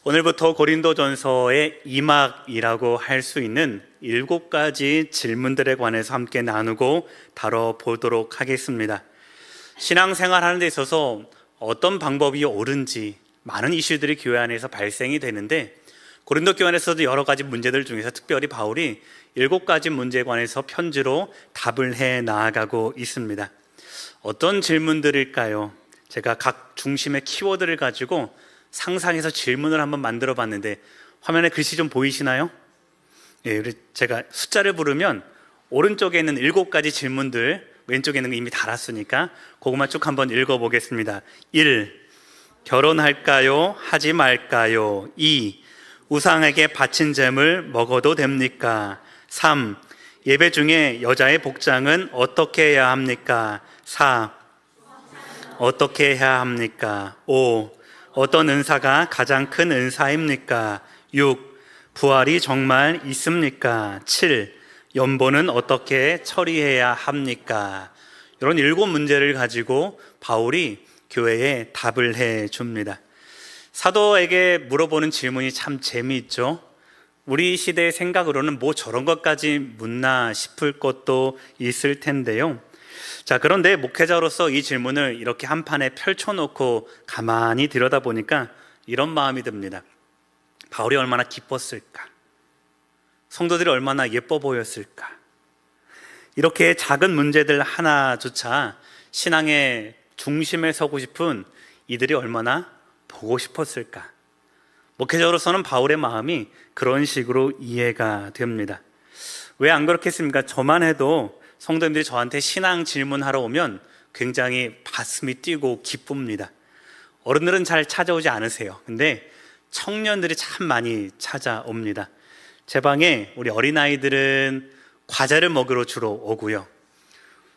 오늘부터 고린도전서의 2막이라고 할 수 있는 7가지 질문들에 관해서 함께 나누고 다뤄보도록 하겠습니다. 신앙생활 하는 데 있어서 어떤 방법이 옳은지 많은 이슈들이 교회 안에서 발생이 되는데, 고린도 교회 안에서도 여러 가지 문제들 중에서 특별히 바울이 7가지 문제에 관해서 편지로 답을 해 나아가고 있습니다. 어떤 질문들일까요? 제가 각 중심의 키워드를 가지고 상상해서 질문을 한번 만들어 봤는데, 화면에 글씨 좀 보이시나요? 예, 제가 숫자를 부르면 오른쪽에 있는 7가지 질문들, 왼쪽에 있는 거 이미 달았으니까 그것만 쭉 한번 읽어보겠습니다. 1. 결혼할까요? 하지 말까요? 2. 우상에게 바친 잼을 먹어도 됩니까? 3. 예배 중에 여자의 복장은 어떻게 해야 합니까? 4. 어떻게 해야 합니까? 5. 어떤 은사가 가장 큰 은사입니까? 6. 부활이 정말 있습니까? 7. 연보는 어떻게 처리해야 합니까? 이런 7문제를 가지고 바울이 교회에 답을 해 줍니다. 사도에게 물어보는 질문이 참 재미있죠. 우리 시대의 생각으로는 뭐 저런 것까지 묻나 싶을 것도 있을 텐데요. 자, 그런데 목회자로서 이 질문을 이렇게 한 판에 펼쳐놓고 가만히 들여다보니까 이런 마음이 듭니다. 바울이 얼마나 기뻤을까? 성도들이 얼마나 예뻐 보였을까? 이렇게 작은 문제들 하나조차 신앙의 중심에 서고 싶은 이들이 얼마나 보고 싶었을까? 목회자로서는 바울의 마음이 그런 식으로 이해가 됩니다. 왜 안 그렇겠습니까? 저만 해도 성도님들이 저한테 신앙 질문하러 오면 굉장히 가슴이 뛰고 기쁩니다. 어른들은 잘 찾아오지 않으세요. 근데 청년들이 참 많이 찾아옵니다. 제 방에 우리 어린아이들은 과자를 먹으러 주로 오고요,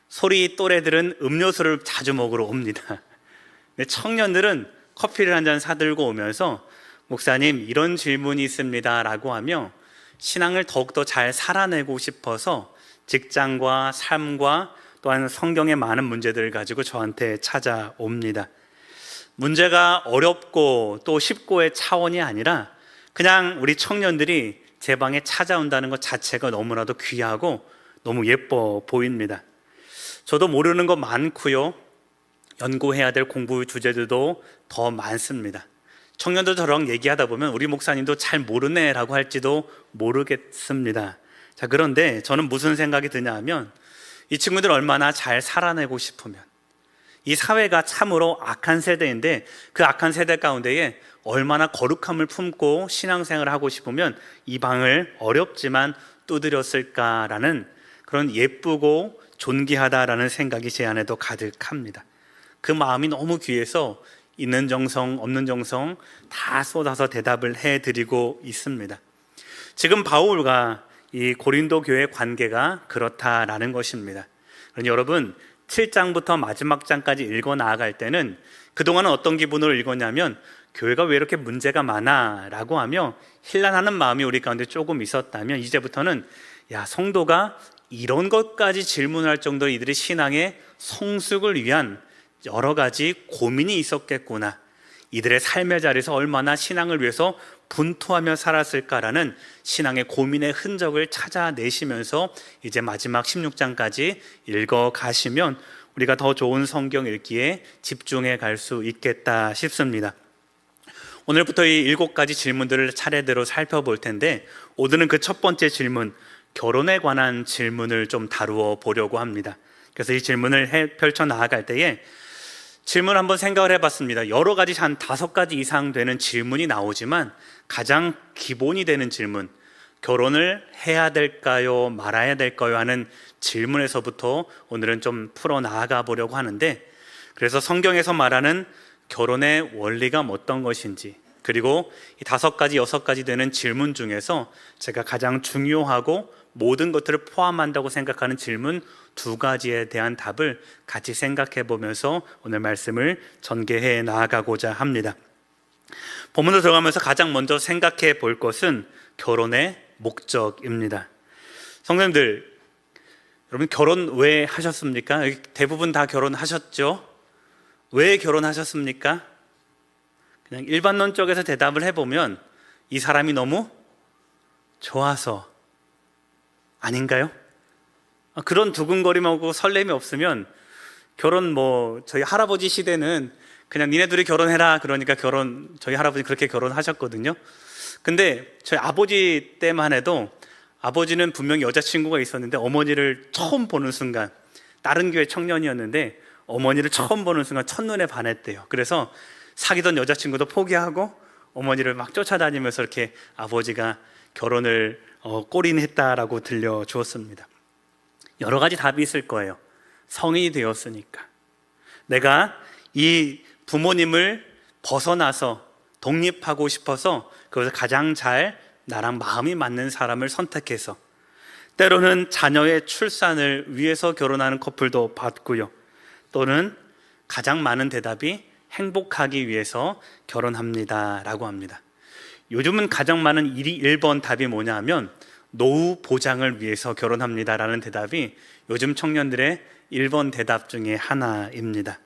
소리 또래들은 음료수를 자주 먹으러 옵니다. 근데 청년들은 커피를 한 잔 사들고 오면서 목사님 이런 질문이 있습니다 라고 하며 신앙을 더욱더 잘 살아내고 싶어서 직장과 삶과 또한 성경의 많은 문제들을 가지고 저한테 찾아옵니다. 문제가 어렵고 또 쉽고의 차원이 아니라 그냥 우리 청년들이 제 방에 찾아온다는 것 자체가 너무나도 귀하고 너무 예뻐 보입니다. 저도 모르는 거 많고요, 연구해야 될 공부 주제들도 더 많습니다. 청년들 저랑 얘기하다 보면 우리 목사님도 잘 모르네 라고 할지도 모르겠습니다. 자, 그런데 저는 무슨 생각이 드냐 하면 이 친구들 얼마나 잘 살아내고 싶으면, 이 사회가 참으로 악한 세대인데 그 악한 세대 가운데에 얼마나 거룩함을 품고 신앙생활을 하고 싶으면 이 방을 어렵지만 두드렸을까라는 그런 예쁘고 존귀하다라는 생각이 제 안에도 가득합니다. 그 마음이 너무 귀해서 있는 정성 없는 정성 다 쏟아서 대답을 해드리고 있습니다. 지금 바울과 이 고린도 교회 관계가 그렇다라는 것입니다. 그러니 여러분 7장부터 마지막 장까지 읽어 나아갈 때는 그동안은 어떤 기분으로 읽었냐면 교회가 왜 이렇게 문제가 많아 라고 하며 힐난하는 마음이 우리 가운데 조금 있었다면, 이제부터는 야, 성도가 이런 것까지 질문할 정도로 이들의 신앙의 성숙을 위한 여러 가지 고민이 있었겠구나, 이들의 삶의 자리에서 얼마나 신앙을 위해서 분투하며 살았을까라는 신앙의 고민의 흔적을 찾아내시면서 이제 마지막 16장까지 읽어가시면 우리가 더 좋은 성경 읽기에 집중해 갈 수 있겠다 싶습니다. 오늘부터 이 7가지 질문들을 차례대로 살펴볼 텐데, 오늘은 그 첫 번째 질문, 결혼에 관한 질문을 좀 다루어 보려고 합니다. 그래서 이 질문을 펼쳐 나아갈 때에 질문 한번 생각을 해봤습니다. 여러 가지 한 5가지 이상 되는 질문이 나오지만 가장 기본이 되는 질문, 결혼을 해야 될까요? 말아야 될까요? 하는 질문에서부터 오늘은 좀 풀어 나아가 보려고 하는데, 그래서 성경에서 말하는 결혼의 원리가 어떤 것인지, 그리고 이 5가지, 6가지 되는 질문 중에서 제가 가장 중요하고 모든 것들을 포함한다고 생각하는 질문 2가지에 대한 답을 같이 생각해 보면서 오늘 말씀을 전개해 나아가고자 합니다. 본문으로 들어가면서 가장 먼저 생각해 볼 것은 결혼의 목적입니다. 성도님들, 여러분 결혼 왜 하셨습니까? 대부분 다 결혼하셨죠? 왜 결혼하셨습니까? 그냥 일반론적에서 대답을 해보면 이 사람이 너무 좋아서 아닌가요? 그런 두근거림하고 설렘이 없으면 결혼 저희 할아버지 시대는 그냥 니네 둘이 결혼해라 그러니까 저희 할아버지 그렇게 결혼하셨거든요. 근데 저희 아버지 때만 해도 아버지는 분명히 여자친구가 있었는데 어머니를 처음 보는 순간, 다른 교회 청년이었는데 어머니를 처음 보는 순간 첫눈에 반했대요. 그래서 사귀던 여자친구도 포기하고 어머니를 막 쫓아다니면서 이렇게 아버지가 결혼을 꼬린했다라고 들려주었습니다. 여러 가지 답이 있을 거예요. 성인이 되었으니까, 내가 이 부모님을 벗어나서 독립하고 싶어서 그것을 가장 잘 나랑 마음이 맞는 사람을 선택해서, 때로는 자녀의 출산을 위해서 결혼하는 커플도 봤고요. 또는 가장 많은 대답이 행복하기 위해서 결혼합니다 라고 합니다. 요즘은 가장 많은 1번 답이 뭐냐 하면 노후 보장을 위해서 결혼합니다 라는 대답이 요즘 청년들의 1번 대답 중에 하나입니다.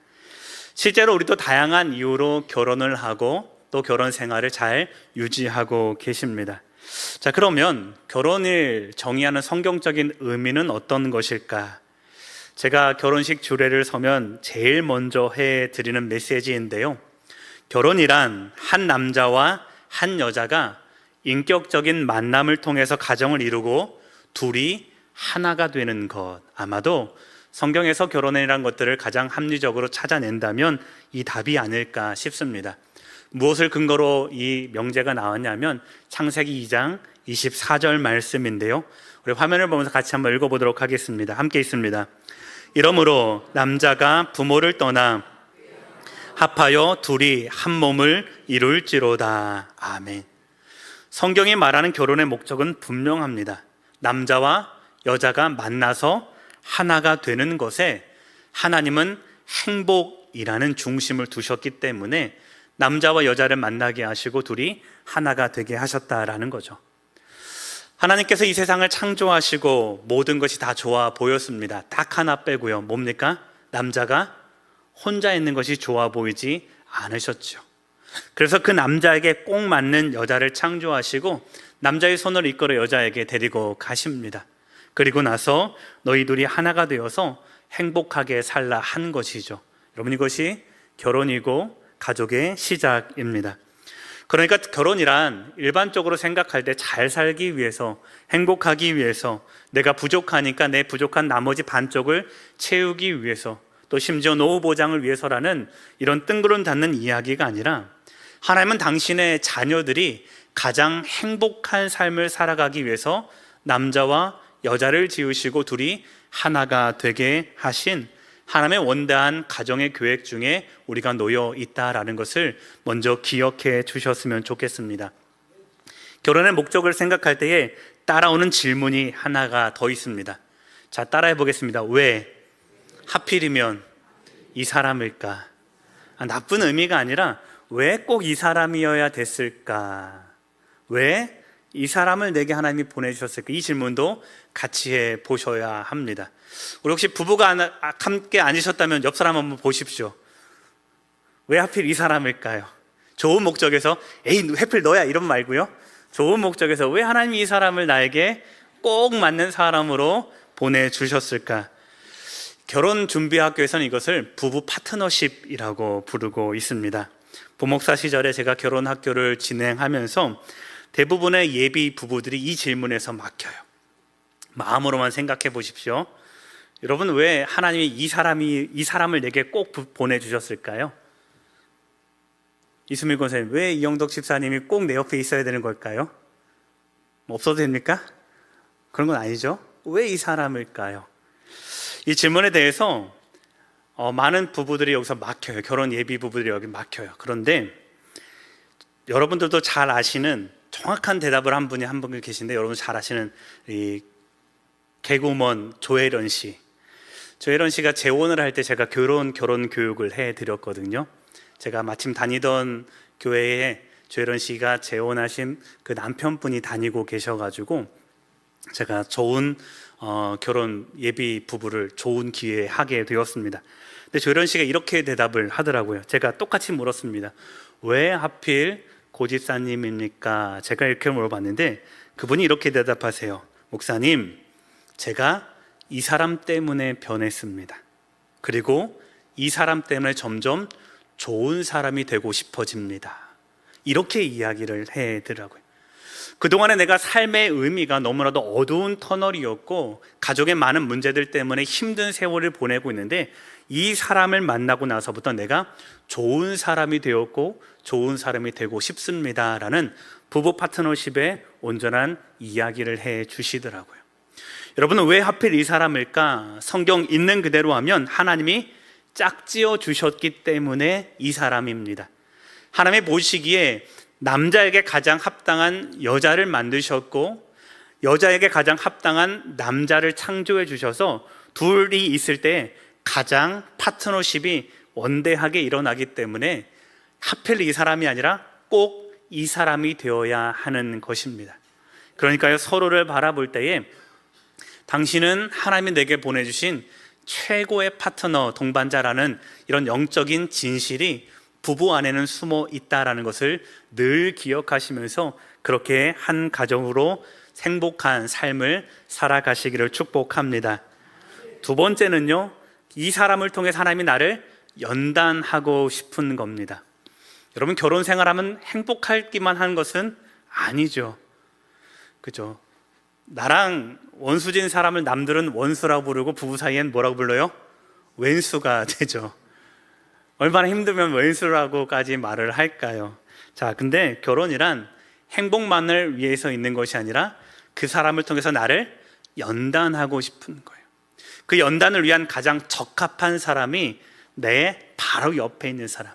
실제로 우리도 다양한 이유로 결혼을 하고 또 결혼 생활을 잘 유지하고 계십니다. 자, 그러면 결혼을 정의하는 성경적인 의미는 어떤 것일까? 제가 결혼식 주례를 서면 제일 먼저 해드리는 메시지인데요, 결혼이란 한 남자와 한 여자가 인격적인 만남을 통해서 가정을 이루고 둘이 하나가 되는 것. 아마도 성경에서 결혼이라는 것들을 가장 합리적으로 찾아낸다면 이 답이 아닐까 싶습니다. 무엇을 근거로 이 명제가 나왔냐면 창세기 2장 24절 말씀인데요, 우리 화면을 보면서 같이 한번 읽어보도록 하겠습니다. 함께 있습니다. 이러므로 남자가 부모를 떠나 합하여 둘이 한 몸을 이룰지로다. 아멘. 성경이 말하는 결혼의 목적은 분명합니다. 남자와 여자가 만나서 하나가 되는 것에 하나님은 행복이라는 중심을 두셨기 때문에 남자와 여자를 만나게 하시고 둘이 하나가 되게 하셨다라는 거죠. 하나님께서 이 세상을 창조하시고 모든 것이 다 좋아 보였습니다. 딱 하나 빼고요. 뭡니까? 남자가 혼자 있는 것이 좋아 보이지 않으셨죠. 그래서 그 남자에게 꼭 맞는 여자를 창조하시고 남자의 손을 이끌어 여자에게 데리고 가십니다. 그리고 나서 너희 둘이 하나가 되어서 행복하게 살라 한 것이죠. 여러분, 이것이 결혼이고 가족의 시작입니다. 그러니까 결혼이란 일반적으로 생각할 때 잘 살기 위해서, 행복하기 위해서, 내가 부족하니까 내 부족한 나머지 반쪽을 채우기 위해서, 또 심지어 노후 보장을 위해서라는 이런 뜬구름 닫는 이야기가 아니라, 하나님은 당신의 자녀들이 가장 행복한 삶을 살아가기 위해서 남자와 여자를 지으시고 둘이 하나가 되게 하신 하나님의 원대한 가정의 계획 중에 우리가 놓여 있다라는 것을 먼저 기억해 주셨으면 좋겠습니다. 결혼의 목적을 생각할 때에 따라오는 질문이 하나가 더 있습니다. 자, 따라해 보겠습니다. 왜 하필이면 이 사람일까? 나쁜 의미가 아니라 왜 꼭 이 사람이어야 됐을까? 왜 이 사람을 내게 하나님이 보내주셨을까? 이 질문도 같이 해 보셔야 합니다. 우리 혹시 부부가 함께 앉으셨다면 옆 사람 한번 보십시오. 왜 하필 이 사람일까요? 좋은 목적에서 에이 하필 너야 이런 말고요, 좋은 목적에서 왜 하나님이 이 사람을 나에게 꼭 맞는 사람으로 보내주셨을까? 결혼 준비 학교에서는 이것을 부부 파트너십이라고 부르고 있습니다. 부목사 시절에 제가 결혼 학교를 진행하면서 대부분의 예비 부부들이 이 질문에서 막혀요. 마음으로만 생각해 보십시오. 여러분, 왜 하나님이 이 사람을 내게 꼭 보내주셨을까요? 이수밀 권사님, 왜 이영덕 집사님이 꼭 내 옆에 있어야 되는 걸까요? 없어도 됩니까? 그런 건 아니죠. 왜 이 사람일까요? 이 질문에 대해서 많은 부부들이 여기서 막혀요. 결혼 예비 부부들이 여기 막혀요. 그런데 여러분들도 잘 아시는 정확한 대답을 한 분이 계신데, 여러분 잘 아시는 이 개그우먼 조혜련 씨. 조혜련 씨가 재혼을 할 때 제가 결혼 교육을 해드렸거든요. 제가 마침 다니던 교회에 조혜련 씨가 재혼하신 그 남편분이 다니고 계셔가지고 제가 좋은 결혼 예비 부부를 좋은 기회에 하게 되었습니다. 근데 조련씨가 이렇게 대답을 하더라고요. 제가 똑같이 물었습니다. 왜 하필 고집사님입니까? 제가 이렇게 물어봤는데 그분이 이렇게 대답하세요. 목사님, 제가 이 사람 때문에 변했습니다. 그리고 이 사람 때문에 점점 좋은 사람이 되고 싶어집니다. 이렇게 이야기를 해더라고요. 그동안에 내가 삶의 의미가 너무나도 어두운 터널이었고 가족의 많은 문제들 때문에 힘든 세월을 보내고 있는데 이 사람을 만나고 나서부터 내가 좋은 사람이 되었고 좋은 사람이 되고 싶습니다 라는 부부 파트너십의 온전한 이야기를 해 주시더라고요. 여러분은 왜 하필 이 사람일까? 성경 있는 그대로 하면 하나님이 짝지어 주셨기 때문에 이 사람입니다. 하나님이 보시기에 남자에게 가장 합당한 여자를 만드셨고 여자에게 가장 합당한 남자를 창조해 주셔서 둘이 있을 때 가장 파트너십이 원대하게 일어나기 때문에 하필 이 사람이 아니라 꼭 이 사람이 되어야 하는 것입니다. 그러니까요, 서로를 바라볼 때에 당신은 하나님이 내게 보내주신 최고의 파트너, 동반자라는 이런 영적인 진실이 부부 안에는 숨어 있다라는 것을 늘 기억하시면서 그렇게 한 가정으로 행복한 삶을 살아가시기를 축복합니다. 두 번째는요, 이 사람을 통해 하나님이 나를 연단하고 싶은 겁니다. 여러분, 결혼 생활하면 행복하기만 한 것은 아니죠. 그죠? 나랑 원수진 사람을 남들은 원수라고 부르고 부부 사이엔 뭐라고 불러요? 왼수가 되죠. 얼마나 힘들면 왼수라고까지 말을 할까요? 자, 근데 결혼이란 행복만을 위해서 있는 것이 아니라 그 사람을 통해서 나를 연단하고 싶은 거예요. 그 연단을 위한 가장 적합한 사람이 내 바로 옆에 있는 사람,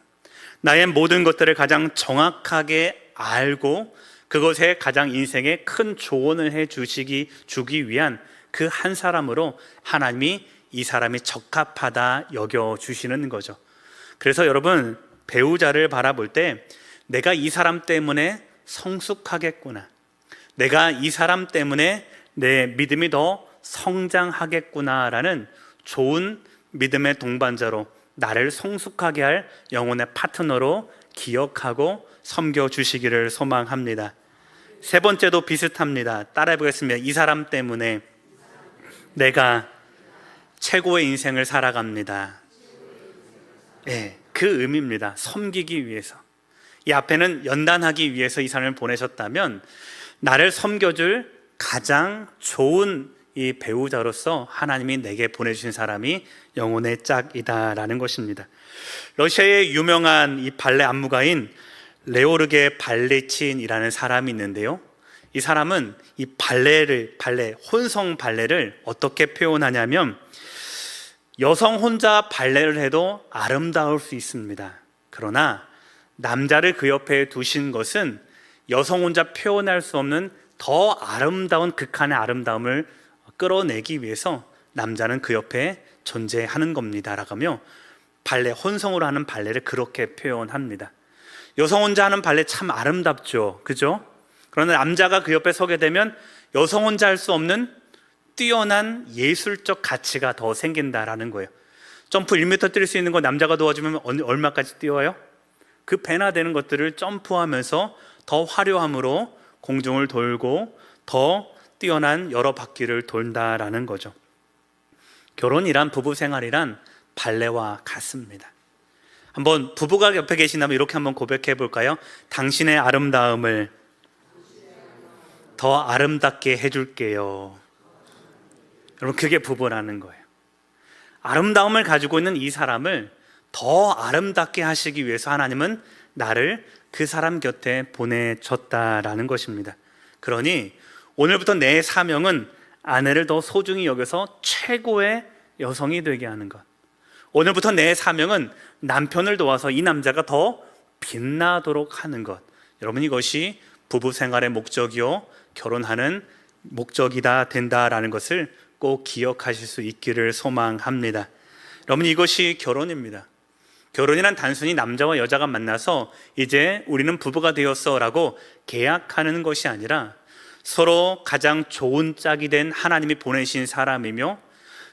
나의 모든 것들을 가장 정확하게 알고 그것에 가장 인생에 큰 조언을 주기 위한 그 한 사람으로 하나님이 이 사람이 적합하다 여겨주시는 거죠. 그래서 여러분, 배우자를 바라볼 때 내가 이 사람 때문에 성숙하겠구나, 내가 이 사람 때문에 내 믿음이 더 성장하겠구나라는 좋은 믿음의 동반자로, 나를 성숙하게 할 영혼의 파트너로 기억하고 섬겨주시기를 소망합니다. 세 번째도 비슷합니다. 따라해 보겠습니다. 이 사람 때문에 내가 최고의 인생을 살아갑니다. 네, 그 의미입니다. 섬기기 위해서. 이 앞에는 연단하기 위해서 이 사람을 보내셨다면 나를 섬겨줄 가장 좋은 이 배우자로서 하나님이 내게 보내주신 사람이 영혼의 짝이다라는 것입니다. 러시아의 유명한 이 발레 안무가인 레오르게 발레친이라는 사람이 있는데요, 이 사람은 이 혼성 발레를 어떻게 표현하냐면 여성 혼자 발레를 해도 아름다울 수 있습니다. 그러나 남자를 그 옆에 두신 것은 여성 혼자 표현할 수 없는 더 아름다운 극한의 아름다움을 끌어내기 위해서 남자는 그 옆에 존재하는 겁니다 라고 하며 발레, 혼성으로 하는 발레를 그렇게 표현합니다. 여성 혼자 하는 발레 참 아름답죠, 그죠? 그러나 남자가 그 옆에 서게 되면 여성 혼자 할 수 없는 뛰어난 예술적 가치가 더 생긴다라는 거예요. 점프 1m 뛸 수 있는 거 남자가 도와주면 얼마까지 뛰어요? 그 배나 되는 것들을 점프하면서 더 화려함으로 공중을 돌고 더 뛰어난 여러 바퀴를 돈다라는 거죠. 결혼이란, 부부 생활이란 발레와 같습니다. 한번 부부가 옆에 계신다면 이렇게 한번 고백해 볼까요? 당신의 아름다움을 더 아름답게 해줄게요. 여러분, 그게 부부라는 거예요. 아름다움을 가지고 있는 이 사람을 더 아름답게 하시기 위해서 하나님은 나를 그 사람 곁에 보내줬다라는 것입니다. 그러니 오늘부터 내 사명은 아내를 더 소중히 여겨서 최고의 여성이 되게 하는 것. 오늘부터 내 사명은 남편을 도와서 이 남자가 더 빛나도록 하는 것. 여러분, 이것이 부부 생활의 목적이요 결혼하는 목적이다 된다라는 것을 꼭 기억하실 수 있기를 소망합니다. 여러분, 이것이 결혼입니다. 결혼이란 단순히 남자와 여자가 만나서 이제 우리는 부부가 되었어 라고 계약하는 것이 아니라 서로 가장 좋은 짝이 된 하나님이 보내신 사람이며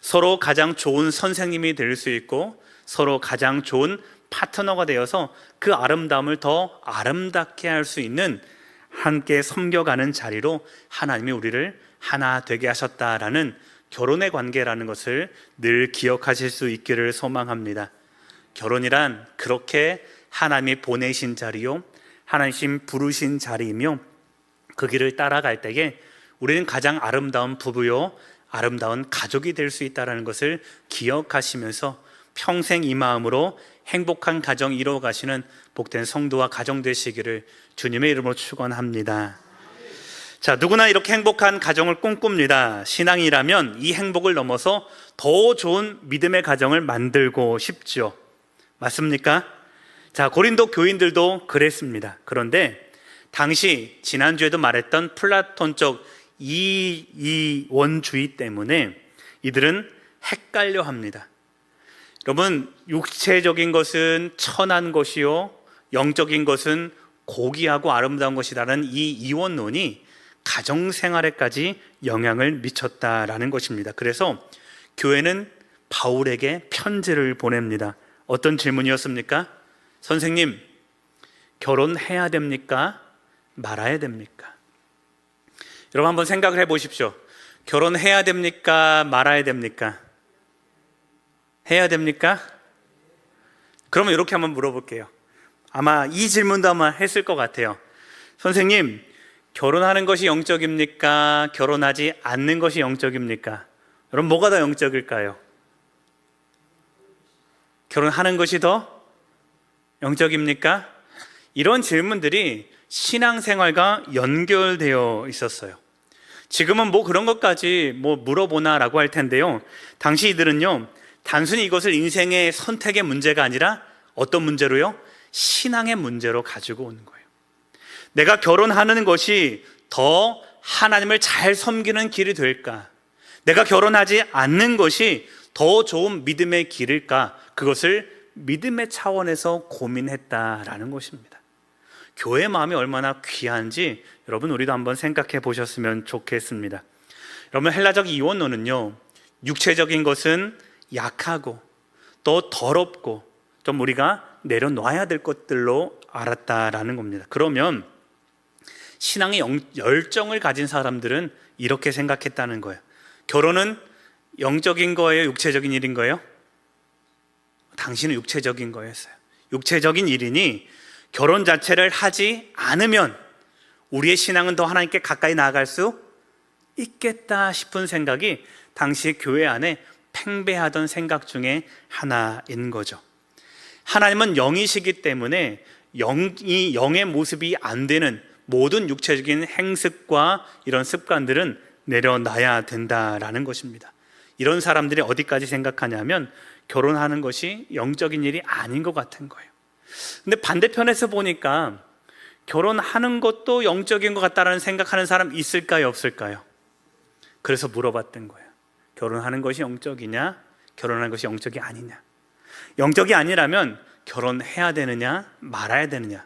서로 가장 좋은 선생님이 될 수 있고 서로 가장 좋은 파트너가 되어서 그 아름다움을 더 아름답게 할 수 있는 함께 섬겨가는 자리로 하나님이 우리를 하나 되게 하셨다라는 결혼의 관계라는 것을 늘 기억하실 수 있기를 소망합니다. 결혼이란 그렇게 하나님이 보내신 자리요, 하나님 부르신 자리이며 그 길을 따라갈 때에 우리는 가장 아름다운 부부요, 아름다운 가족이 될 수 있다는 것을 기억하시면서 평생 이 마음으로 행복한 가정 이루어가시는 복된 성도와 가정 되시기를 주님의 이름으로 축원합니다. 자, 누구나 이렇게 행복한 가정을 꿈꿉니다. 신앙이라면 이 행복을 넘어서 더 좋은 믿음의 가정을 만들고 싶죠. 맞습니까? 자, 고린도 교인들도 그랬습니다. 그런데 당시 지난주에도 말했던 플라톤적 이원주의 때문에 이들은 헷갈려 합니다. 여러분, 육체적인 것은 천한 것이요, 영적인 것은 고귀하고 아름다운 것이라는 이 이원론이 가정생활에까지 영향을 미쳤다라는 것입니다. 그래서 교회는 바울에게 편지를 보냅니다. 어떤 질문이었습니까? 선생님, 결혼해야 됩니까? 말아야 됩니까? 여러분 한번 생각을 해보십시오. 결혼해야 됩니까? 말아야 됩니까? 해야 됩니까? 그러면 이렇게 한번 물어볼게요. 아마 이 질문도 아마 했을 것 같아요. 선생님, 결혼하는 것이 영적입니까? 결혼하지 않는 것이 영적입니까? 여러분 뭐가 더 영적일까요? 결혼하는 것이 더 영적입니까? 이런 질문들이 신앙생활과 연결되어 있었어요. 지금은 뭐 그런 것까지 뭐 물어보나 라고 할 텐데요, 당시 이들은요 단순히 이것을 인생의 선택의 문제가 아니라 어떤 문제로요? 신앙의 문제로 가지고 오는 거예요. 내가 결혼하는 것이 더 하나님을 잘 섬기는 길이 될까? 내가 결혼하지 않는 것이 더 좋은 믿음의 길일까? 그것을 믿음의 차원에서 고민했다라는 것입니다. 교회의 마음이 얼마나 귀한지 여러분 우리도 한번 생각해 보셨으면 좋겠습니다. 여러분 헬라적 이원론은요, 육체적인 것은 약하고 또 더럽고 좀 우리가 내려놔야 될 것들로 알았다라는 겁니다. 그러면 신앙의 열정을 가진 사람들은 이렇게 생각했다는 거예요. 결혼은 영적인 거예요? 육체적인 일인 거예요? 당신은 육체적인 거였어요. 육체적인 일이니 결혼 자체를 하지 않으면 우리의 신앙은 더 하나님께 가까이 나아갈 수 있겠다 싶은 생각이 당시 교회 안에 팽배하던 생각 중에 하나인 거죠. 하나님은 영이시기 때문에 영의 모습이 안 되는 모든 육체적인 행습과 이런 습관들은 내려놔야 된다라는 것입니다. 이런 사람들이 어디까지 생각하냐면 결혼하는 것이 영적인 일이 아닌 것 같은 거예요. 근데 반대편에서 보니까 결혼하는 것도 영적인 것 같다라는 생각하는 사람 있을까요, 없을까요? 그래서 물어봤던 거예요. 결혼하는 것이 영적이냐, 결혼하는 것이 영적이 아니냐. 영적이 아니라면 결혼해야 되느냐, 말아야 되느냐.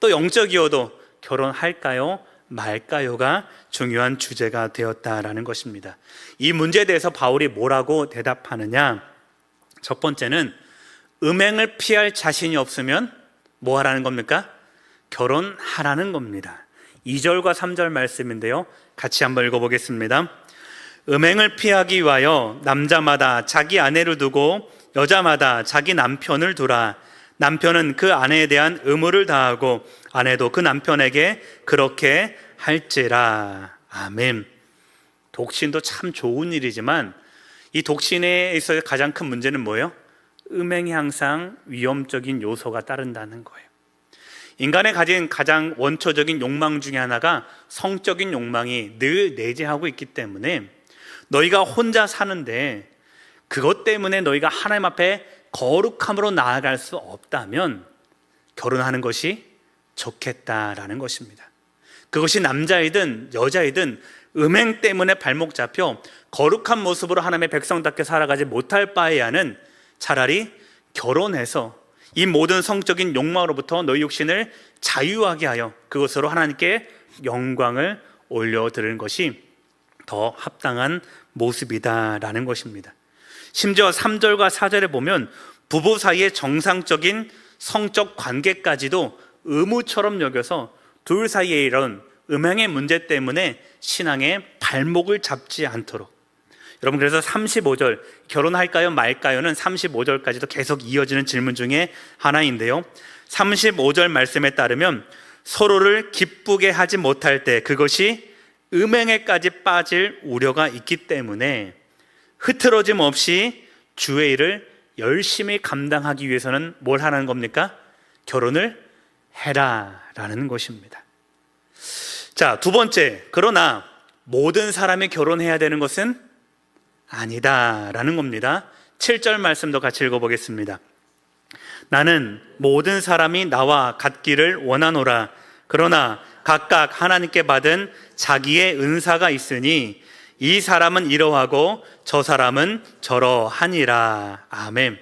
또 영적이어도 결혼할까요, 말까요가 중요한 주제가 되었다라는 것입니다. 이 문제에 대해서 바울이 뭐라고 대답하느냐? 첫 번째는 음행을 피할 자신이 없으면 뭐 하라는 겁니까? 결혼하라는 겁니다. 2절과 3절 말씀인데요, 같이 한번 읽어보겠습니다. 음행을 피하기 위하여 남자마다 자기 아내를 두고 여자마다 자기 남편을 두라. 남편은 그 아내에 대한 의무를 다하고 아내도 그 남편에게 그렇게 할지라. 아멘. 독신도 참 좋은 일이지만 이 독신에 있어서 가장 큰 문제는 뭐예요? 음행이 항상 위험적인 요소가 따른다는 거예요. 인간의 가진 가장 원초적인 욕망 중에 하나가 성적인 욕망이 늘 내재하고 있기 때문에 너희가 혼자 사는데 그것 때문에 너희가 하나님 앞에 거룩함으로 나아갈 수 없다면 결혼하는 것이 좋겠다라는 것입니다. 그것이 남자이든 여자이든 음행 때문에 발목 잡혀 거룩한 모습으로 하나님의 백성답게 살아가지 못할 바에야는 차라리 결혼해서 이 모든 성적인 욕망으로부터 너희 육신을 자유하게 하여 그것으로 하나님께 영광을 올려드리는 것이 더 합당한 모습이다라는 것입니다. 심지어 3절과 4절에 보면 부부 사이의 정상적인 성적 관계까지도 의무처럼 여겨서 둘 사이에 이런 음행의 문제 때문에 신앙의 발목을 잡지 않도록. 여러분, 그래서 35절 결혼할까요 말까요는 35절까지도 계속 이어지는 질문 중에 하나인데요, 35절 말씀에 따르면 서로를 기쁘게 하지 못할 때 그것이 음행에까지 빠질 우려가 있기 때문에 흐트러짐 없이 주의 일을 열심히 감당하기 위해서는 뭘 하라는 겁니까? 결혼을 해라라는 것입니다. 자, 두 번째, 그러나 모든 사람이 결혼해야 되는 것은 아니다라는 겁니다. 7절 말씀도 같이 읽어보겠습니다. 나는 모든 사람이 나와 같기를 원하노라. 그러나 각각 하나님께 받은 자기의 은사가 있으니 이 사람은 이러하고 저 사람은 저러하니라. 아멘.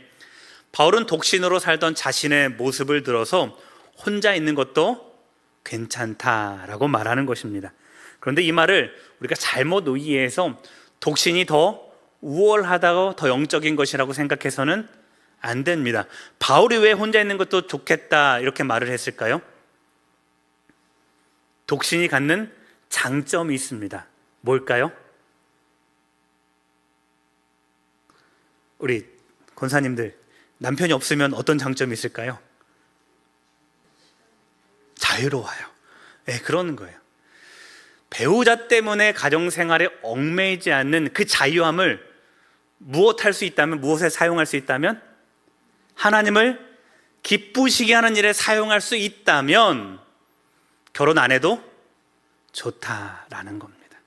바울은 독신으로 살던 자신의 모습을 들어서 혼자 있는 것도 괜찮다라고 말하는 것입니다. 그런데 이 말을 우리가 잘못 이해해서 독신이 더 우월하다고 더 영적인 것이라고 생각해서는 안 됩니다. 바울이 왜 혼자 있는 것도 좋겠다 이렇게 말을 했을까요? 독신이 갖는 장점이 있습니다. 뭘까요? 우리 권사님들, 남편이 없으면 어떤 장점이 있을까요? 자유로워요. 네, 그러는 거예요. 배우자 때문에 가정생활에 얽매이지 않는 그 자유함을 무엇할 수 있다면, 무엇에 사용할 수 있다면, 하나님을 기쁘시게 하는 일에 사용할 수 있다면 결혼 안 해도 좋다라는 겁니다.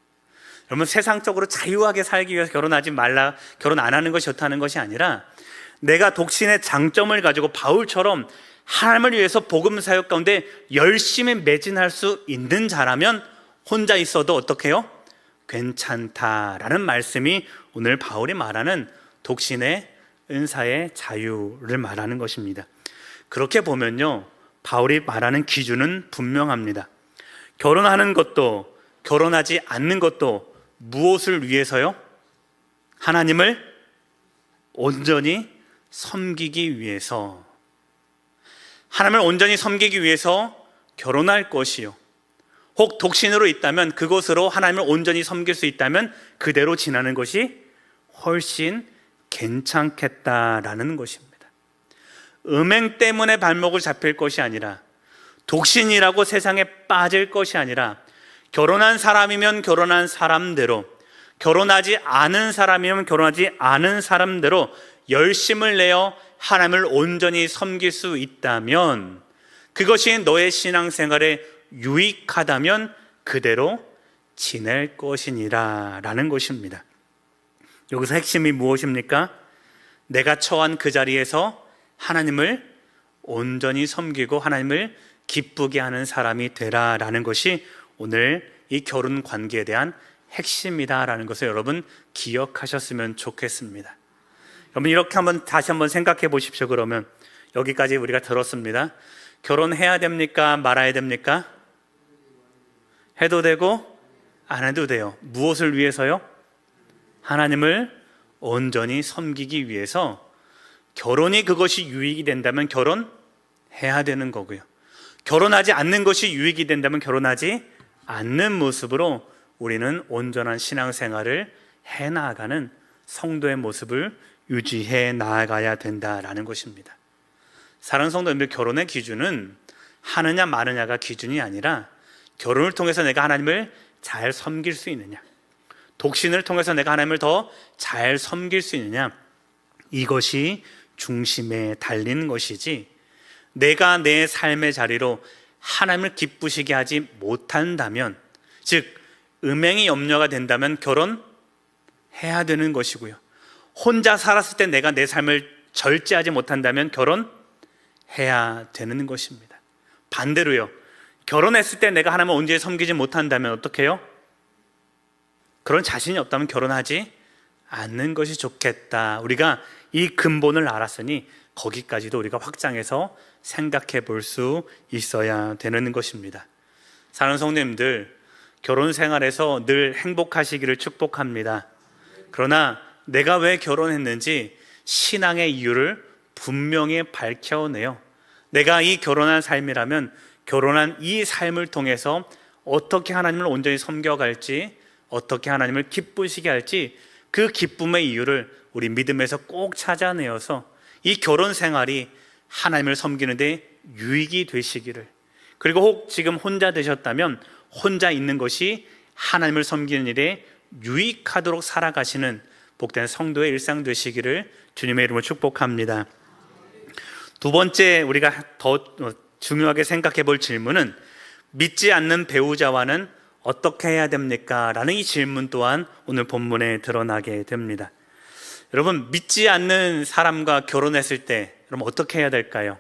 여러분, 세상적으로 자유하게 살기 위해서 결혼하지 말라, 결혼 안 하는 것이 좋다는 것이 아니라 내가 독신의 장점을 가지고 바울처럼 하나님을 위해서 복음 사역 가운데 열심히 매진할 수 있는 자라면 혼자 있어도 어떻게 해요? 괜찮다라는 말씀이 오늘 바울이 말하는 독신의 은사의 자유를 말하는 것입니다. 그렇게 보면요, 바울이 말하는 기준은 분명합니다. 결혼하는 것도 결혼하지 않는 것도 무엇을 위해서요? 하나님을 온전히 섬기기 위해서. 하나님을 온전히 섬기기 위해서 결혼할 것이요, 혹 독신으로 있다면 그것으로 하나님을 온전히 섬길 수 있다면 그대로 지나는 것이 훨씬 괜찮겠다라는 것입니다. 음행 때문에 발목을 잡힐 것이 아니라, 독신이라고 세상에 빠질 것이 아니라, 결혼한 사람이면 결혼한 사람대로, 결혼하지 않은 사람이면 결혼하지 않은 사람대로 열심을 내어 하나님을 온전히 섬길 수 있다면, 그것이 너의 신앙생활에 유익하다면 그대로 지낼 것이니라 라는 것입니다. 여기서 핵심이 무엇입니까? 내가 처한 그 자리에서 하나님을 온전히 섬기고 하나님을 기쁘게 하는 사람이 되라라는 것이 오늘 이 결혼 관계에 대한 핵심이다라는 것을 여러분 기억하셨으면 좋겠습니다. 여러분, 이렇게 다시 한번 생각해 보십시오. 그러면 여기까지 우리가 들었습니다. 결혼해야 됩니까? 말아야 됩니까? 해도 되고 안 해도 돼요. 무엇을 위해서요? 하나님을 온전히 섬기기 위해서. 결혼이 그것이 유익이 된다면 결혼해야 되는 거고요, 결혼하지 않는 것이 유익이 된다면 결혼하지 않는 모습으로 우리는 온전한 신앙생활을 해나가는 성도의 모습을 유지해 나아가야 된다라는 것입니다. 사랑하는 성도님들, 결혼의 기준은 하느냐 마느냐가 기준이 아니라 결혼을 통해서 내가 하나님을 잘 섬길 수 있느냐, 독신을 통해서 내가 하나님을 더 잘 섬길 수 있느냐, 이것이 중심에 달리는 것이지, 내가 내 삶의 자리로 하나님을 기쁘시게 하지 못한다면, 즉 음행이 염려가 된다면 결혼해야 되는 것이고요, 혼자 살았을 때 내가 내 삶을 절제하지 못한다면 결혼해야 되는 것입니다. 반대로요, 결혼했을 때 내가 하나님을 온전히 섬기지 못한다면 어떻게 해요? 그런 자신이 없다면 결혼하지 않는 것이 좋겠다. 우리가 이 근본을 알았으니 거기까지도 우리가 확장해서 생각해 볼 수 있어야 되는 것입니다. 사랑하는 성도님들, 결혼 생활에서 늘 행복하시기를 축복합니다. 그러나 내가 왜 결혼했는지 신앙의 이유를 분명히 밝혀내요. 내가 이 결혼한 삶이라면 결혼한 이 삶을 통해서 어떻게 하나님을 온전히 섬겨갈지, 어떻게 하나님을 기쁘시게 할지, 그 기쁨의 이유를 우리 믿음에서 꼭 찾아내어서 이 결혼 생활이 하나님을 섬기는 데 유익이 되시기를, 그리고 혹 지금 혼자 되셨다면 혼자 있는 것이 하나님을 섬기는 일에 유익하도록 살아가시는 복된 성도의 일상 되시기를 주님의 이름으로 축복합니다. 두 번째 우리가 더 중요하게 생각해 볼 질문은 믿지 않는 배우자와는 어떻게 해야 됩니까? 라는 이 질문 또한 오늘 본문에 드러나게 됩니다. 여러분, 믿지 않는 사람과 결혼했을 때 그럼 어떻게 해야 될까요?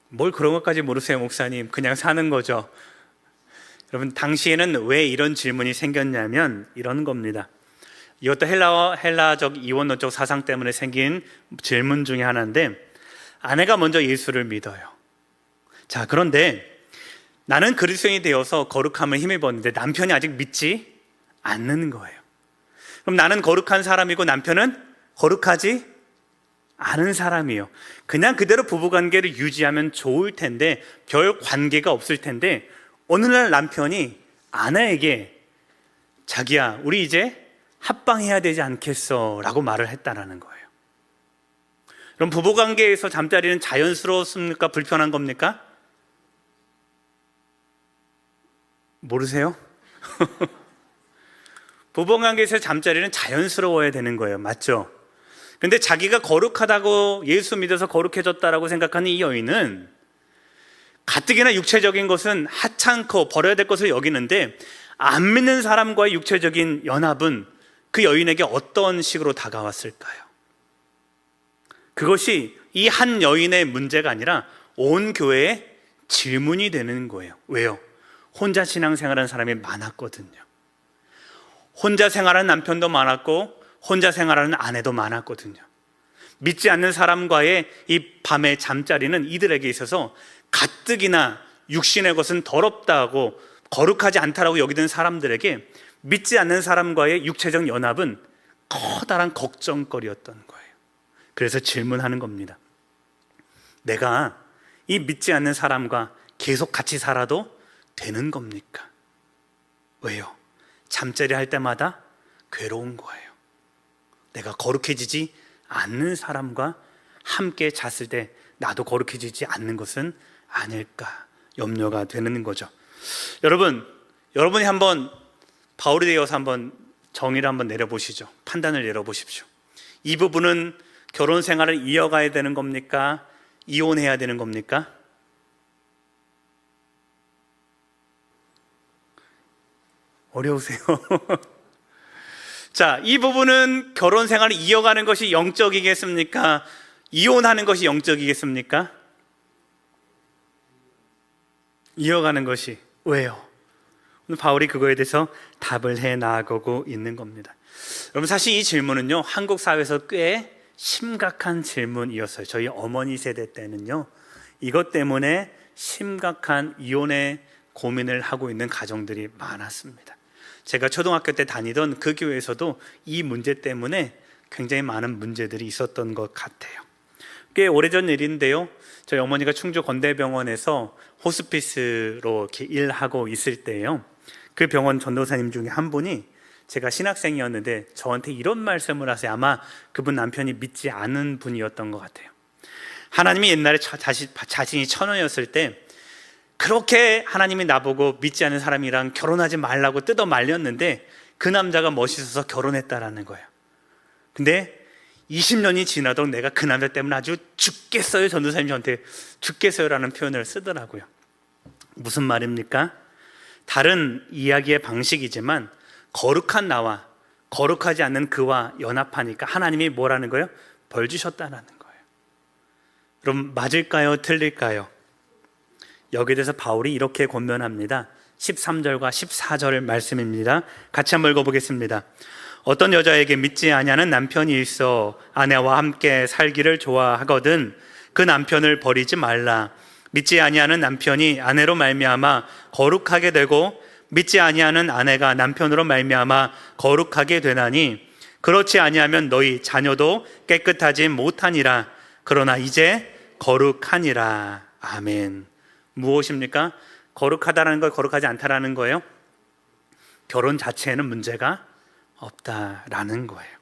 뭘 그런 것까지 모르세요, 목사님? 그냥 사는 거죠. 여러분, 당시에는 왜 이런 질문이 생겼냐면 이런 겁니다. 이것도 헬라적 이원론적 사상 때문에 생긴 질문 중에 하나인데, 아내가 먼저 예수를 믿어요. 자, 그런데 나는 그리스도인이 되어서 거룩함을 힘입었는데 남편이 아직 믿지 않는 거예요. 그럼 나는 거룩한 사람이고 남편은 거룩하지 않은 사람이에요. 그냥 그대로 부부관계를 유지하면 좋을 텐데, 별 관계가 없을 텐데, 어느 날 남편이 아내에게 자기야, 우리 이제 합방해야 되지 않겠어? 라고 말을 했다라는 거예요. 그럼 부부관계에서 잠자리는 자연스러웠습니까? 불편한 겁니까? 모르세요? 부부관계에서 잠자리는 자연스러워야 되는 거예요. 맞죠? 근데 자기가 거룩하다고 예수 믿어서 거룩해졌다라고 생각하는 이 여인은 가뜩이나 육체적인 것은 하찮고 버려야 될 것을 여기는데, 안 믿는 사람과의 육체적인 연합은 그 여인에게 어떤 식으로 다가왔을까요? 그것이 이 한 여인의 문제가 아니라 온 교회의 질문이 되는 거예요. 왜요? 혼자 신앙생활하는 사람이 많았거든요. 혼자 생활하는 남편도 많았고 혼자 생활하는 아내도 많았거든요. 믿지 않는 사람과의 이 밤의 잠자리는 이들에게 있어서 가뜩이나 육신의 것은 더럽다고 거룩하지 않다라고 여기던 사람들에게 믿지 않는 사람과의 육체적 연합은 커다란 걱정거리였던 거예요. 그래서 질문하는 겁니다. 내가 이 믿지 않는 사람과 계속 같이 살아도 되는 겁니까? 왜요? 잠자리 할 때마다 괴로운 거예요. 내가 거룩해지지 않는 사람과 함께 잤을 때 나도 거룩해지지 않는 것은 아닐까 염려가 되는 거죠. 여러분이 한번 바울이 되어서 한번 정의를 한번 내려보시죠. 판단을 내려보십시오. 이 부분은 결혼 생활을 이어가야 되는 겁니까? 이혼해야 되는 겁니까? 어려우세요? 자, 이 부분은 결혼 생활을 이어가는 것이 영적이겠습니까? 이혼하는 것이 영적이겠습니까? 이어가는 것이. 왜요? 오늘 바울이 그거에 대해서 답을 해 나가고 있는 겁니다. 여러분, 사실 이 질문은요, 한국 사회에서 꽤 심각한 질문이었어요. 저희 어머니 세대 때는요, 이것 때문에 심각한 이혼의 고민을 하고 있는 가정들이 많았습니다. 제가 초등학교 때 다니던 그 교회에서도 이 문제 때문에 굉장히 많은 문제들이 있었던 것 같아요. 꽤 오래전 일인데요, 저희 어머니가 충주 건대병원에서 호스피스로 이렇게 일하고 있을 때요, 그 병원 전도사님 중에 한 분이, 제가 신학생이었는데 저한테 이런 말씀을 하세요. 아마 그분 남편이 믿지 않은 분이었던 것 같아요. 하나님이 옛날에 자신이 천원이었을 때 그렇게 하나님이 나보고 믿지 않는 사람이랑 결혼하지 말라고 뜯어 말렸는데 그 남자가 멋있어서 결혼했다라는 거예요. 근데 20년이 지나도 내가 그 남자 때문에 아주 죽겠어요. 전도사님 저한테 죽겠어요라는 표현을 쓰더라고요. 무슨 말입니까? 다른 이야기의 방식이지만 거룩한 나와 거룩하지 않는 그와 연합하니까 하나님이 뭐라는 거예요? 벌 주셨다라는 거예요. 그럼 맞을까요? 틀릴까요? 여기에 대해서 바울이 이렇게 권면합니다. 13절과 14절 말씀입니다. 같이 한번 읽어보겠습니다. 어떤 여자에게 믿지 아니하는 남편이 있어 아내와 함께 살기를 좋아하거든 그 남편을 버리지 말라. 믿지 아니하는 남편이 아내로 말미암아 거룩하게 되고 믿지 아니하는 아내가 남편으로 말미암아 거룩하게 되나니 그렇지 아니하면 너희 자녀도 깨끗하지 못하니라. 그러나 이제 거룩하니라. 아멘. 무엇입니까? 거룩하다라는 걸 거룩하지 않다라는 거예요. 결혼 자체에는 문제가 없다라는 거예요.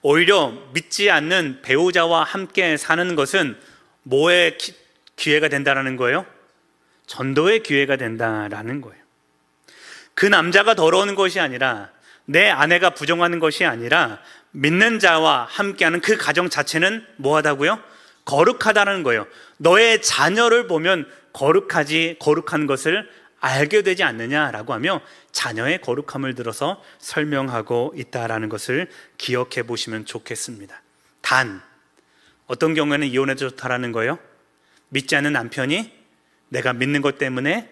오히려 믿지 않는 배우자와 함께 사는 것은 뭐의 기회가 된다라는 거예요? 전도의 기회가 된다라는 거예요. 그 남자가 더러운 것이 아니라, 내 아내가 부정하는 것이 아니라, 믿는 자와 함께하는 그 가정 자체는 뭐하다고요? 거룩하다는 거예요. 너의 자녀를 보면 거룩한 것을 알게 되지 않느냐라고 하며 자녀의 거룩함을 들어서 설명하고 있다라는 것을 기억해 보시면 좋겠습니다. 단, 어떤 경우에는 이혼해도 좋다라는 거예요. 믿지 않는 남편이 내가 믿는 것 때문에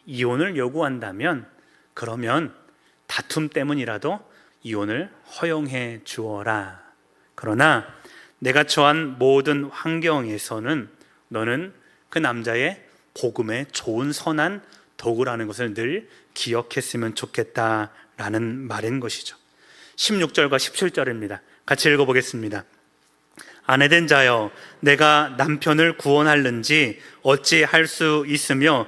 이혼을 요구한다면, 그러면 다툼 때문이라도 이혼을 허용해 주어라. 그러나 내가 처한 모든 환경에서는 너는 그 남자의 복음의 좋은 선한 도구라는 것을 늘 기억했으면 좋겠다라는 말인 것이죠. 16절과 17절입니다. 같이 읽어보겠습니다. 아내된 자여, 내가 남편을 구원하는지 어찌 할 수 있으며,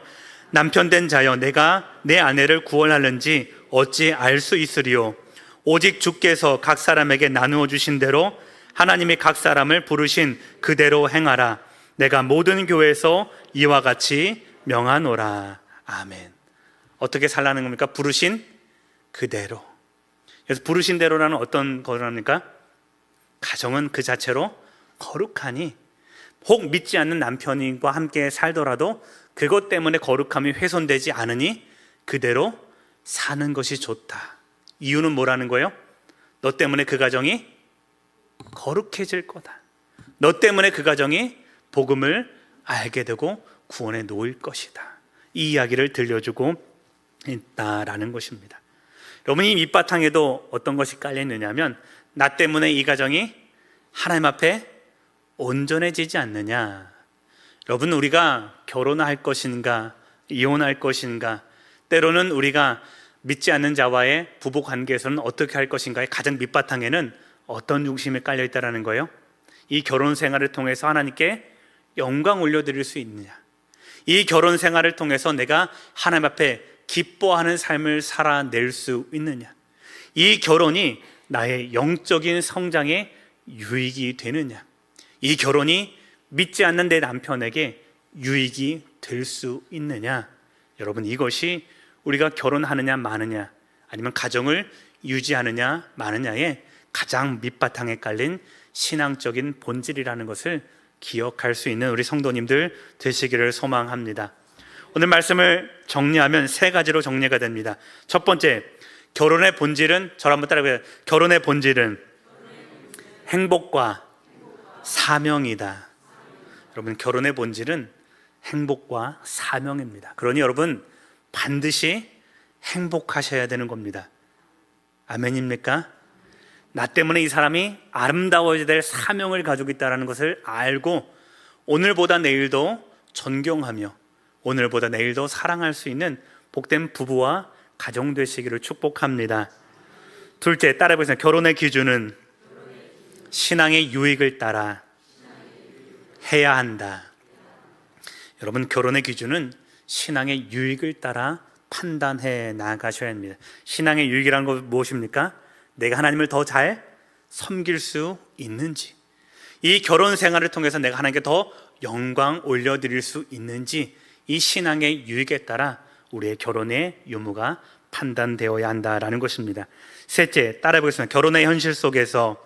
남편된 자여, 내가 내 아내를 구원하는지 어찌 알 수 있으리요. 오직 주께서 각 사람에게 나누어 주신 대로 하나님이 각 사람을 부르신 그대로 행하라. 내가 모든 교회에서 이와 같이 명하노라. 아멘. 어떻게 살라는 겁니까? 부르신 그대로. 그래서 부르신 대로라는 어떤 거랍니까? 가정은 그 자체로 거룩하니, 혹 믿지 않는 남편과 함께 살더라도 그것 때문에 거룩함이 훼손되지 않으니 그대로 사는 것이 좋다. 이유는 뭐라는 거예요? 너 때문에 그 가정이 거룩해질 거다. 너 때문에 그 가정이 복음을 알게 되고 구원에 놓일 것이다. 이 이야기를 들려주고 있다라는 것입니다. 여러분, 이 밑바탕에도 어떤 것이 깔려 있느냐면, 나 때문에 이 가정이 하나님 앞에 온전해지지 않느냐. 여러분, 우리가 결혼할 것인가 이혼할 것인가, 때로는 우리가 믿지 않는 자와의 부부 관계에서는 어떻게 할 것인가의 가장 밑바탕에는 어떤 중심이 깔려 있다는 거예요? 이 결혼 생활을 통해서 하나님께 영광 올려드릴 수 있느냐, 이 결혼 생활을 통해서 내가 하나님 앞에 기뻐하는 삶을 살아낼 수 있느냐, 이 결혼이 나의 영적인 성장에 유익이 되느냐, 이 결혼이 믿지 않는 내 남편에게 유익이 될 수 있느냐. 여러분, 이것이 우리가 결혼하느냐 마느냐, 아니면 가정을 유지하느냐 마느냐의 가장 밑바탕에 깔린 신앙적인 본질이라는 것을 기억할 수 있는 우리 성도님들 되시기를 소망합니다. 오늘 말씀을 정리하면 세 가지로 정리가 됩니다. 첫 번째, 결혼의 본질은, 저를 한번 따라해보세요. 결혼의 본질은 행복과 사명이다. 여러분, 결혼의 본질은 행복과 사명입니다. 그러니 여러분, 반드시 행복하셔야 되는 겁니다. 아멘입니까? 나 때문에 이 사람이 아름다워져야 될 사명을 가지고 있다는 것을 알고 오늘보다 내일도 존경하며 오늘보다 내일도 사랑할 수 있는 복된 부부와 가정 되시기를 축복합니다. 둘째, 따라해보세요. 결혼의 기준은 신앙의 유익을 따라 해야 한다. 여러분, 결혼의 기준은 신앙의 유익을 따라 판단해 나가셔야 합니다. 신앙의 유익이라는 건 무엇입니까? 내가 하나님을 더 잘 섬길 수 있는지, 이 결혼 생활을 통해서 내가 하나님께 더 영광 올려드릴 수 있는지, 이 신앙의 유익에 따라 우리의 결혼의 유무가 판단되어야 한다라는 것입니다. 셋째, 따라해 보겠습니다. 결혼의 현실 속에서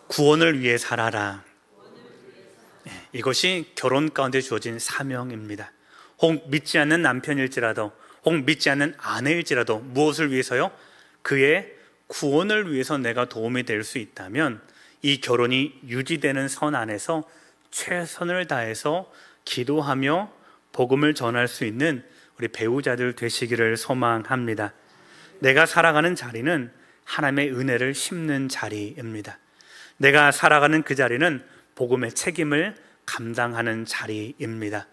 구원을 위해 살아라. 이것이 결혼 가운데 주어진 사명입니다. 혹 믿지 않는 남편일지라도, 혹 믿지 않는 아내일지라도 무엇을 위해서요? 그의 구원을 위해서 내가 도움이 될 수 있다면 이 결혼이 유지되는 선 안에서 최선을 다해서 기도하며 복음을 전할 수 있는 우리 배우자들 되시기를 소망합니다. 내가 살아가는 자리는 하나님의 은혜를 심는 자리입니다. 내가 살아가는 그 자리는 복음의 책임을 감당하는 자리입니다.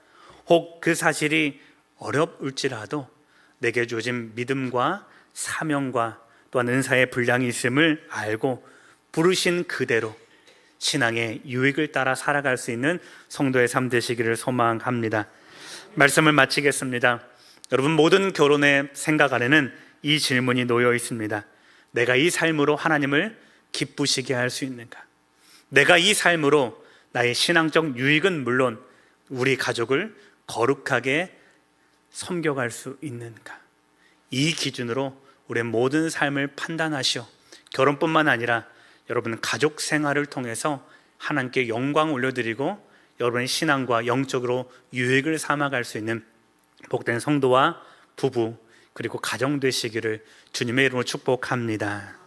혹 그 사실이 어렵을지라도 내게 주어진 믿음과 사명과 또한 은사의 분량이 있음을 알고 부르신 그대로 신앙의 유익을 따라 살아갈 수 있는 성도의 삶 되시기를 소망합니다. 말씀을 마치겠습니다. 여러분, 모든 결혼의 생각 안에는 이 질문이 놓여 있습니다. 내가 이 삶으로 하나님을 기쁘시게 할 수 있는가? 내가 이 삶으로 나의 신앙적 유익은 물론 우리 가족을 거룩하게 섬겨갈 수 있는가? 이 기준으로 우리의 모든 삶을 판단하시오. 결혼뿐만 아니라 여러분 가족 생활을 통해서 하나님께 영광 올려드리고 여러분의 신앙과 영적으로 유익을 삼아갈 수 있는 복된 성도와 부부 그리고 가정 되시기를 주님의 이름으로 축복합니다.